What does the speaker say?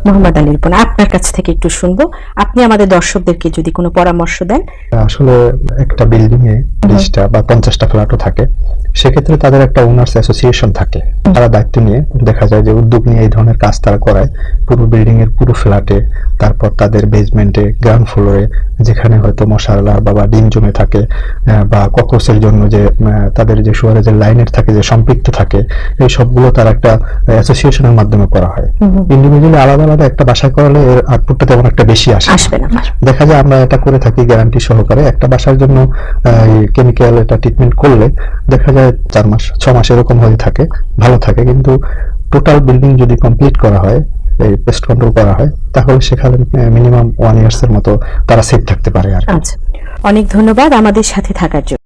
মোহাম্মদ আলী রিপন, আপনার কাছ থেকে একটু শুনবো, আপনি আমাদের দর্শকদেরকে যদি কোনো পরামর্শ দেন। আসলে একটা বিল্ডিং এ 20টা বা 50টা ফ্ল্যাটও থাকে, সেক্ষেত্রে তাদের একটা ওনার্স অ্যাসোসিয়েশন থাকে। তারা দায়িত্ব নিয়ে দেখা যায় যে উদ্যোগ নিয়ে এই ধরনের কাজ তারা করায় পুরো বিল্ডিং এর পুরো ফ্ল্যাটে, তারপর তাদের বেসমেন্টে, গ্রাউন্ড ফ্লোরে যেখানে হয়তো মশার লার্ভা বা ডিম জমে থাকে, বা ককরোচের জন্য যে তাদের যে সুয়ারেজের লাইনের থাকে, যে সম্পৃক্ত থাকে, এই সবগুলো তার একটা অ্যাসোসিয়েশনের মাধ্যমে করা হয়। ইন্ডিভিজুয়ালি আলাদা আলাদা একটা বাসা করালে এর আউটপুটটা তেমন একটা বেশি আসবে না। দেখা যায় আমরা এটা করে থাকি গ্যারান্টি সহকারে। একটা বাসার জন্য কেমিক্যাল এটা ট্রিটমেন্ট করলে দেখা যায় 4 মাস 6 মাস এরকম হয়ে থাকে, ভালো থাকে। কিন্তু টোটাল বিল্ডিং যদি কমপ্লিট করা হয়, এই পেস্ট কন্ট্রোল করা হয়, তাহলে সেখানে মিনিমাম 1 ইয়ার্স এর মতো তারা সেফ থাকতে পারে আর কি। আচ্ছা, অনেক ধন্যবাদ আমাদের সাথে থাকার জন্য।